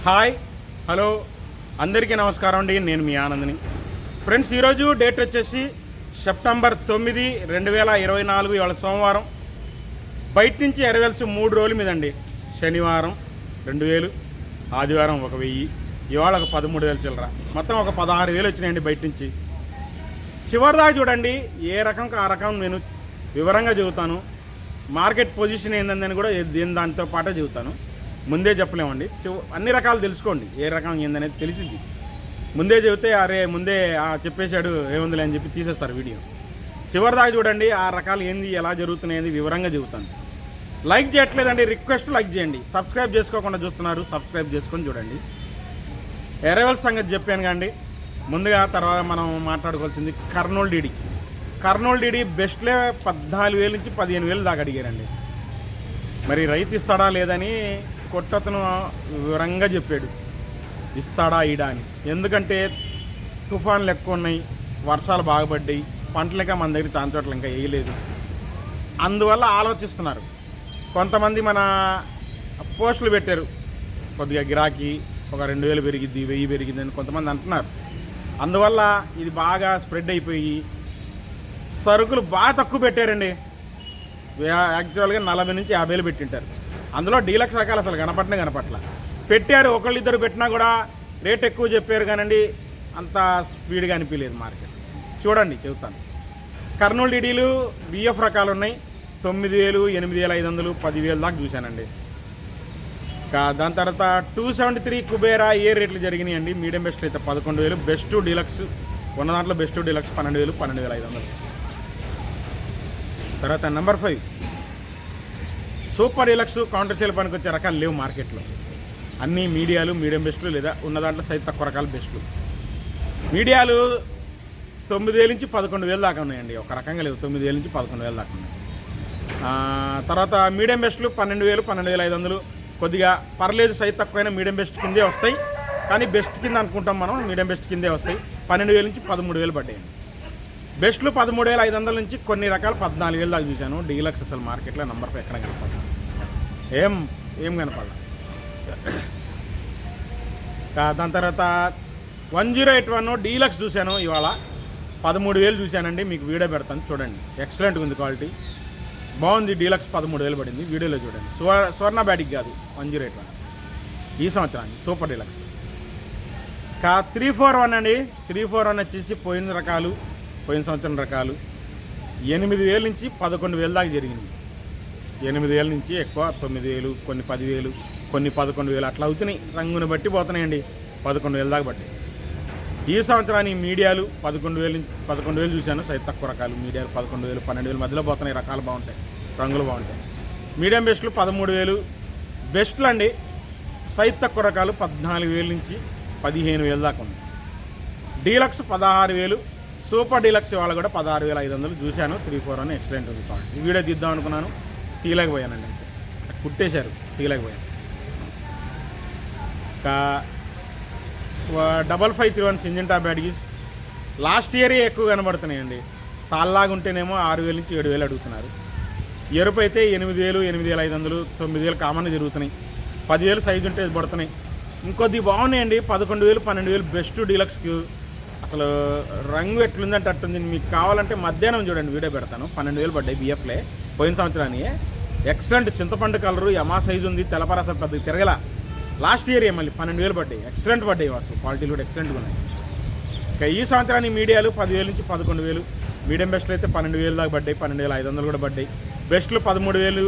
Hi hello అందరికీ నమస్కారం అండి. నేను మీ ఆనంద్ని. ఫ్రెండ్స్, ఈరోజు డేట్ వచ్చేసి సెప్టెంబర్ 9, 2024. ఇవాళ సోమవారం. బయట నుంచి ఎరవెల్స్ 3 రోజుల మీదండి. శనివారం 2000, ఆదివారం 1000, ఇవాళ ఒక 13,000 చిల్లర, మొత్తం ఒక 16,000 వచ్చినాయండి బయట నుంచి. చివరిదాకా చూడండి, ఏ రకంకి ఆ రకం నేను వివరంగా చెబుతాను. మార్కెట్ పొజిషన్ ఏందని కూడా దాంతో పాటే చెబుతాను. ముందే చెప్పలేమండి, అన్ని రకాలు తెలుసుకోండి. ఏ రకం ఏందనేది తెలిసింది. ముందే చెబితే అరే ముందే చెప్పేశాడు ఏముందిలే అని చెప్పి తీసేస్తారు వీడియో. చివరిదాకా చూడండి, ఆ రకాలు ఏంది, ఎలా జరుగుతున్నాయి వివరంగా చెబుతాను. లైక్ చేయట్లేదండి, రిక్వెస్ట్ లైక్ చేయండి. సబ్స్క్రైబ్ చేసుకోకుండా చూస్తున్నారు, సబ్స్క్రైబ్ చేసుకొని చూడండి. ఎరవెల్ సంగతి చెప్పాను కండి. ముందుగా తర్వాత మనం మాట్లాడుకోవాల్సింది కర్నూలు డీడీ బెస్ట్లే 14,000 నుంచి 15,000 దాకా అడిగారండి. మరి రైతు ఇస్తాడా లేదని కొట్టతను వివరంగా చెప్పాడు, ఇస్తాడా ఈడా అని. ఎందుకంటే తుఫాన్లు ఎక్కువ ఉన్నాయి, వర్షాలు బాగా పడ్డాయి, పంటలు ఇంకా మన దగ్గర చాలా చోట్ల ఇంకా వేయలేదు. అందువల్ల ఆలోచిస్తున్నారు. కొంతమంది మన పోస్టులు పెట్టారు, కొద్దిగా గిరాకీ ఒక 2,000 పెరిగిద్ది, 1,000 పెరిగిద్ది అని కొంతమంది అంటున్నారు. అందువల్ల ఇది బాగా స్ప్రెడ్ అయిపోయి సరుకులు బాగా తక్కువ పెట్టారండి. యాక్చువల్గా 40 నుంచి 50,000 పెట్టింటారు. అందులో డీలక్స్ రకాలు అసలు కనపట్ల పెట్టారు. ఒకళ్ళిద్దరు పెట్టినా కూడా రేట్ ఎక్కువ చెప్పారు కానండి, అంత స్పీడ్గా అనిపించలేదు మార్కెట్. చూడండి చెబుతాను. కర్నూలు డీడీలు బిఎఫ్ రకాలు ఉన్నాయి. 9,000, 8,500, 10,000 దాకా చూశానండి. దాని తర్వాత 273 కుబేరా ఏ రేట్లు జరిగినాయండి. మీడియం బెస్ట్ అయితే 11,000, బెస్ట్ డీలక్స్ ఉన్న దాంట్లో బెస్ట్ డీలక్స్ 12,000, 12,500. తర్వాత number 5 super deluxe counter sale పనికి వచ్చే రకాలు లేవు మార్కెట్లో. అన్నీ మీడియాలు, మీడియం బెస్ట్లు, లేదా ఉన్న దాంట్లో సైజ్ తక్కువ రకాల బెస్ట్లు. మీడియాలు 9,000 నుంచి 11,000 దాకా ఉన్నాయండి. ఒక రకంగా లేవు, 9,000 నుంచి 11,000 దాకా ఉన్నాయి. తర్వాత మీడియం బెస్ట్లు 12,000, 12,500. కొద్దిగా పర్లేదు, సైజ్ తక్కువైనా మీడియం బెస్ట్ కిందే వస్తాయి. కానీ బెస్ట్ కింద అనుకుంటాం మనం, మీడియం బెస్ట్ కిందే వస్తాయి. 12,000 నుంచి 13,000 పడ్డాయండి. బెస్ట్లు 13,500 నుంచి కొన్ని రకాలు 14,000 దాకా చూశాను. డీలక్స్ అసలు మార్కెట్లో నెంబర్ 5 ఎక్కడ కనపడ, ఏం కనపడ. దాని తర్వాత 1081 డీలక్స్ చూశాను. ఇవాళ 13,000 చూశానండి. మీకు వీడియో పెడతాను చూడండి. ఎక్సలెంట్గా ఉంది, క్వాలిటీ బాగుంది. డీలక్స్ 13,000 పడింది. వీడియోలో చూడండి. స్వర్ణ బ్యాటిక్ కాదు, 1081 ఈ సంవత్సరానికి సూపర్ డీలక్స్. 341 అండి. 341 వచ్చేసి పోయిన సంవత్సరం రకాలు 8,000 నుంచి 11,000 దాకా జరిగింది. 8,000 నుంచి ఎక్కువ 9,000, కొన్ని 10,000, కొన్ని 11,000 అట్లా అవుతున్నాయి. రంగుని బట్టి పోతున్నాయండి. 11,000 దాకా పట్టాయి. ఈ సంవత్సరానికి మీడియాలు 11,000 చూశాను. సైజ్ తక్కువ రకాలు మీడియాలు 11,000, 12,000 మధ్యలో పోతున్నాయి. రకాలు బాగుంటాయి, రంగులు బాగుంటాయి. మీడియం బెస్ట్లు 13,000. బెస్ట్లు అండి సైజ్ తక్కువ రకాలు 14,000 నుంచి 15,000 దాకా ఉంది. డీలక్స్ 16,000. సూపర్ డీలక్స్ ఇవాళ కూడా 16,500 చూశాను. 341 ఎక్సలెంట్ ఉంది. ఈ వీడియో తీద్దాం అనుకున్నాను, తీయలేకపోయానండి. అంతే కుట్టేశారు, తీయలేకపోయాను. 5531 సింజంటా బ్యాడ్గీస్ లాస్ట్ ఇయరే ఎక్కువ కనబడుతున్నాయండి. తాళ్ళలాగా ఉంటేనేమో 6,000 నుంచి 7,000 అడుగుతున్నారు. ఎరుపు అయితే 8,000, 8,500, 9,000 కామన్గా జరుగుతున్నాయి. 10,000 సైజు ఉంటే పడుతున్నాయి. ఇంకొద్ది బాగున్నాయండి. 11,000, 12,000 బెస్ట్ డీలక్స్కి. అసలు రంగు ఎట్లుందంటే అట్టుంది. మీకు కావాలంటే మధ్యాహ్నం చూడండి, వీడియో పెడతాను. 12,000 పడ్డాయి బిఎఫ్లే పోయిన సంవత్సరానికి. ఎక్సలెంట్ చింతపండు కలరు, యమా సైజు ఉంది. తెల్లపర అసలు పెద్దగా తిరగల. లాస్ట్ ఇయర్ మళ్ళీ 12,000 పడ్డాయి. ఎక్సలెంట్ పడ్డాయి. అసలు క్వాలిటీలు కూడా ఎక్సలెంట్గా ఉన్నాయి. ఇక ఈ సంవత్సరానికి మీడియాలు 10,000 నుంచి 11,000. మీడియం బెస్ట్లు అయితే 12,000 దాకా పడ్డాయి. 12,500 కూడా పడ్డాయి. బెస్ట్లు 13,000,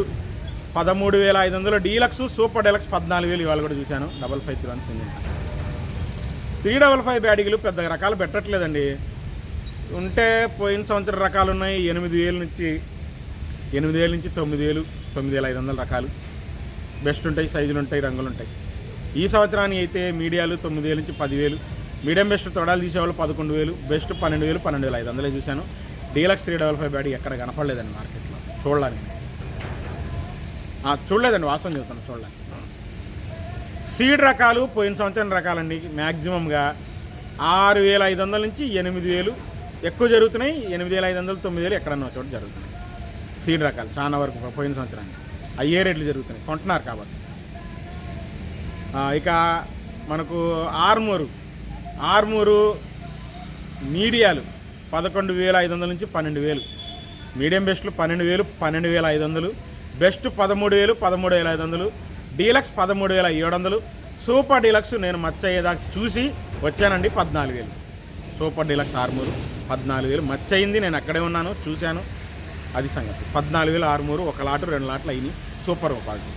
13,500. డీలక్స్ సూపర్ డీలక్స్ 14,000 ఇవాళ కూడా చూశాను. 5531 సింజంటా. 355 బ్యాడిగులు పెద్ద రకాలు పెట్టట్లేదండి. ఉంటే పోయిన సంవత్సరం రకాలు ఉన్నాయి. 8,000 నుంచి 9,000, 9,500 రకాలు బెస్ట్ ఉంటాయి. సైజులు ఉంటాయి, రంగులు ఉంటాయి. ఈ సంవత్సరానికి అయితే మీడియాలు 9,000 నుంచి 10,000. మీడియం బెస్ట్ తొడాలు తీసేవాళ్ళు 11,000. బెస్ట్ 12,000, 12,500 చూశాను. డీలక్స్ 355 బ్యాడీ ఎక్కడ కనపడలేదండి మార్కెట్లో. చూడలేదండి, వాస్తవం చెబుతాను, చూడలేదు. సీడ్ రకాలు పోయిన సంవత్సరం రకాలండి. మ్యాక్సిమంగా 6,500 నుంచి 8,000 ఎక్కువ జరుగుతున్నాయి. 8,500, 9,000 ఎక్కడన్నా చోట జరుగుతున్నాయి సీడ్ రకాలు. చాలా వరకు పోయిన సంవత్సరానికి అయ్యే రేట్లు జరుగుతున్నాయి, కొంటున్నారు కాబట్టి. ఇక మనకు ఆర్మూరు మీడియాలు 11,500 నుంచి 12,000, మీడియం బెస్ట్లు 12,000, 12,500, బెస్ట్ 13,000, 13,500, డీలక్స్ 13,700, సూపర్ డీలక్స్ నేను మచ్చ అయ్యేదాకా చూసి వచ్చానండి 14,000. సూపర్ డీలక్స్ ఆర్మూరు 14,000 మచ్చ అయింది, నేను అక్కడే ఉన్నాను చూశాను, అది సంగతి. 14,000 ఆర్మూరు, 1 లాటు 2 లాట్లు అయినాయి. Super quality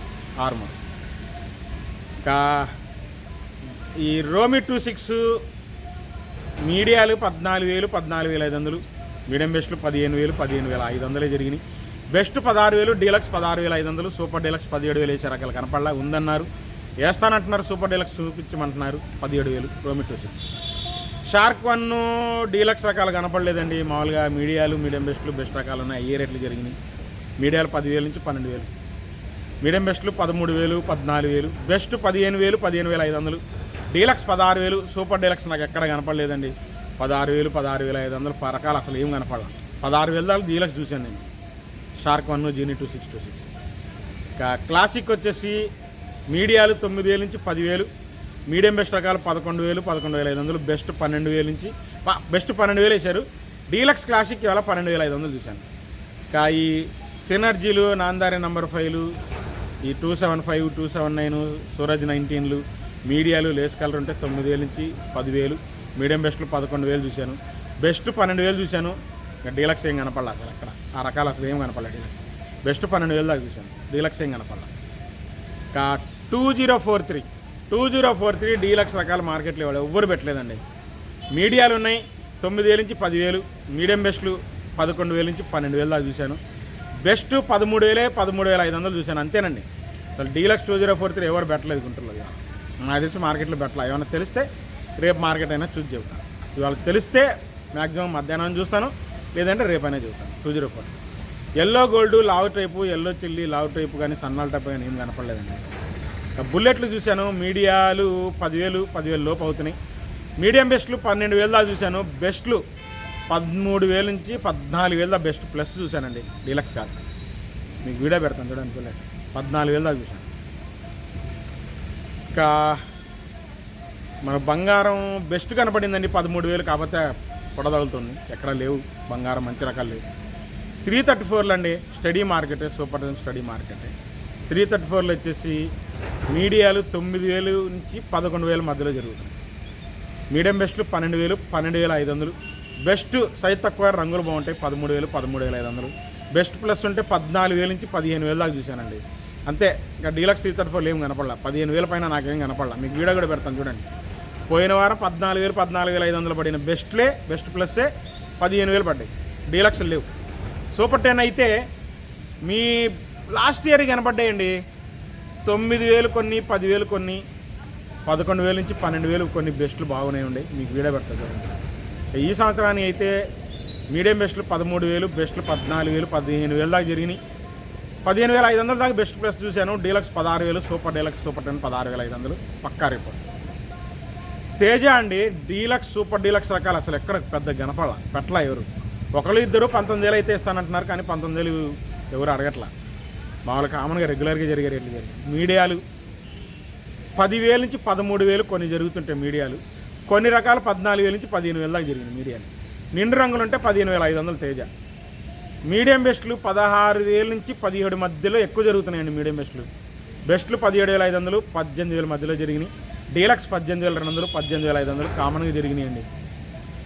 Armoor. ఇంకా ఈ రోమి 26 మీడియాలు 14,000, 14,500, మీడియం బెస్ట్లు 15,000, 15,500 జరిగినాయి. బెస్ట్ 16,000, డీలక్స్ 16,500, సూపర్ డీలక్స్ 17,000 వేసే రకాలు కనపడలా, ఉందన్నారు, వేస్తానంటున్నారు. సూపర్ డీలక్స్ చూపించమంటున్నారు 17,000 రోమి 26. షార్క్ 1 డీలక్స్ రకాలు కనపడలేదండి. మామూలుగా మీడియాలు, మీడియం బెస్ట్లు, బెస్ట్ రకాలు ఉన్నాయి, అయ్యే రేట్లు జరిగినాయి. మీడియాలు 10,000 నుంచి 12,000, మీడియం బెస్ట్లు 13,000, 14,000, బెస్ట్ 15,000, 15,500, డీలక్స్ 16,000, సూపర్ డీలక్స్ నాకు ఎక్కడ కనపడలేదండి. 16,000, 16,500 రకాలు అసలు ఏం కనపడలేదు. 16,000 దాకా డీలక్స్ చూశాను నేను. Shark 1 genie 2626. ఇంకా క్లాసిక్ వచ్చేసి మీడియాలు 9,000 నుంచి 10,000, మీడియం బెస్ట్ రకాలు 11,000, 11,500, బెస్ట్ 12,000 నుంచి బెస్ట్ 12,000 వేశారు. డీలక్స్ క్లాసిక్ ఇవాళ 12,500 చూశాను. ఇంకా ఈ సినర్జీలు, నాందారి నంబర్ 5లు, ఈ 275, 279, సూరజ్ 19లు, మీడియాలు లేస్ కలర్ ఉంటే 9,000 నుంచి 10,000, మీడియం బెస్ట్లు 11,000 చూశాను. బెస్ట్ 12,000 చూశాను. ఇంకా డీలక్స్ ఏం కనపడలేదు అసలు అక్కడ, ఆ రకాలు అసలు ఏం కనపడలేదు. డీలక్స్ బెస్ట్ 12,000 దాకా చూశాను, డీలక్స్ ఏం కనపడలేదు. ఇంకా 2043 డీలక్స్ రకాల మార్కెట్లో ఇవ్వాలి, ఎవ్వరు పెట్టలేదండి. మీడియాలు ఉన్నాయి 9,000 నుంచి 10,000, మీడియం బెస్ట్లు 11,000 నుంచి 12,000 దాకా చూశాను. బెస్ట్ 13,000, 13,500 చూశాను, అంతేనండి. అసలు డీలక్స్ 2043 ఎవరు పెట్టలేదు గుంటూరులో. నాకు తెలిసి మార్కెట్లో పెట్టలే. ఏమైనా తెలిస్తే రేపు మార్కెట్ అయినా చూసి చెబుతాను. ఇవాళ తెలిస్తే మ్యాక్సిమం మధ్యాహ్నం చూస్తాను, లేదంటే రేపైనా చెబుతాను. 2043 ఎల్లో గోల్డ్, లావు టైపు, ఎల్లో చిల్లి, లావు టైపు కానీ సన్నాల టైపు కానీ ఏం కనపడలేదండి. బుల్లెట్లు చూశాను, మీడియాలు 10,000, 10,000 లోపు అవుతున్నాయి. మీడియం బెస్ట్లు 12,000 దాకా చూశాను. బెస్ట్లు 13,000 నుంచి 14,000 దాకా బెస్ట్ ప్లస్ చూశానండి. డీలక్స్ కాదు, మీకు వీడియో పెడతాను చూడండి. బుల్లెట్ 14,000 దాకా చూశాను. ఇంకా మన బంగారం బెస్ట్ కనపడిందండి 13,000, కాకపోతే పొడదగులుతుంది, ఎక్కడ లేవు బంగారం, మంచి రకాలు లేవు. 334 అండి, study market, super study market. 334లో వచ్చేసి మీడియాలు 9,000 నుంచి 11,000 మధ్యలో జరుగుతుంది. మీడియం బెస్ట్లు 12,000, 12,500, బెస్ట్ సైజ్ తక్కువ, రంగులు బాగుంటాయి 13,000, 13,500, బెస్ట్ ప్లస్ ఉంటే 14,000 నుంచి 15,000 దాకా చూశానండి. అంతే. ఇంకా డీలక్స్ 334 ఏం కనపడలా. 15,000 పైన నాకేం కనపడలా. మీకు వీడియో కూడా పెడతాను చూడండి. పోయిన వారం 14,000, 14,500 పడిన బెస్ట్ ప్లస్సే 15,000 పడ్డాయి. డీలక్స్ లేవు. సూపర్ 10 అయితే మీ లాస్ట్ ఇయర్ కనపడ్డాయండి. 9,000 కొన్ని, 10,000 కొన్ని, 11,000 నుంచి 12,000 కొన్ని బెస్ట్లు బాగున్నాయండి. మీకు వీడియో పెడతాను చూడండి. ఈ సంవత్సరానికి అయితే మీడియం బెస్ట్లు 13,000, బెస్ట్లు 14,000, 15,000 దాకా జరిగినాయి. 15,500 దాకా బెస్ట్ ప్లస్ చూశాను. డీలక్స్ 16,000, సూపర్ డీలక్స్ సూపర్ 10 16,500 పక్కా రిపోర్ట్. తేజ అండి, డీలక్స్ సూపర్ డీలక్స్ రకాలు అసలు ఎక్కడ పెద్ద పెట్టలా ఎవరు. ఒకళ్ళు ఇద్దరు 19,000 అయితే ఇస్తానంటున్నారు, కానీ 19,000 ఎవరు అడగట్లా. మామూలుగా కామన్గా రెగ్యులర్గా జరిగే రేట్లు జరిగాయి. మీడియాలు 10,000 నుంచి 13,000 కొన్ని జరుగుతుంటాయి. మీడియాలు కొన్ని రకాలు 14,000 నుంచి 15,000 దాకా జరిగింది. మీడియాలు నిండు రంగులు ఉంటే 15,500 తేజ. మీడియం బెస్ట్లు 16,000 నుంచి 17 మధ్యలో ఎక్కువ జరుగుతున్నాయండి. మీడియం బెస్ట్లు 17,500, 18,000 మధ్యలో జరిగినాయి. డీలక్స్ 18,200, 18,500 కామన్గా జరిగినాయండి.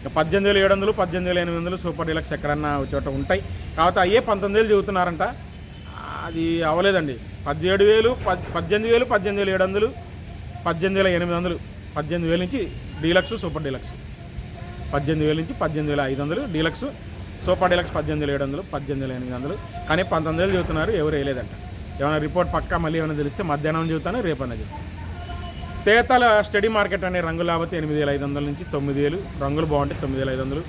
18,700, 18,800 సూపర్ డీలక్స్ ఎక్కడన్నా చోట ఉంటాయి. కాకపోతే అయ్యే 19,000 చెబుతున్నారంట, అది అవ్వలేదండి. 17,000, 18,000, 18,700, 18,800, 18,000 నుంచి డీలక్స్ సూపర్ డీలక్స్, 18,000 నుంచి 18,500 డీలక్స్ సూపర్ డీలక్స్, 18,700, 18,800, కానీ 19,000 చెబుతున్నారు. ఎవరు వేయలేదంట. ఏమైనా రిపోర్ట్ పక్కా మళ్ళీ ఏమైనా తెలిస్తే మధ్యాహ్నం చెబుతాను, రేపన్నా చెబుతాను. తేతాల స్టడీ మార్కెట్ అనే రంగులు లేకపోతే 8,500 నుంచి 9,000, రంగులు బాగుంటే 9,500.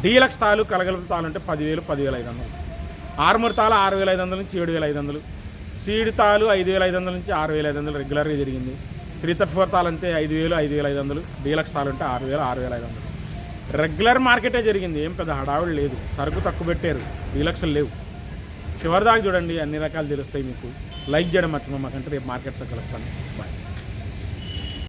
డీలక్స్ తాలు కలగలుపు తాలు అంటే 10,000, 10,500. ఆర్మూర్ తాలు 6,500 నుంచి 7,500. సీడ్ తాలు 5,500 నుంచి 6,500 రెగ్యులర్గా జరిగింది. 334 తాలు అంతే 5,000, 5,500. డీలక్స్ తాలు అంటే 6,000, 6,500. రెగ్యులర్ మార్కెటే జరిగింది. ఏం పెద్ద హడావుడి లేదు. సరుకు తక్కువ పెట్టారు, డీలక్స్లు లేవు. చివరిదాకా చూడండి, అన్ని రకాలు తెలుస్తాయి మీకు. లైక్ చేయడం మర్చిపోమాకంటే. రేపు మార్కెట్తో కలుస్తాను. బాయ్.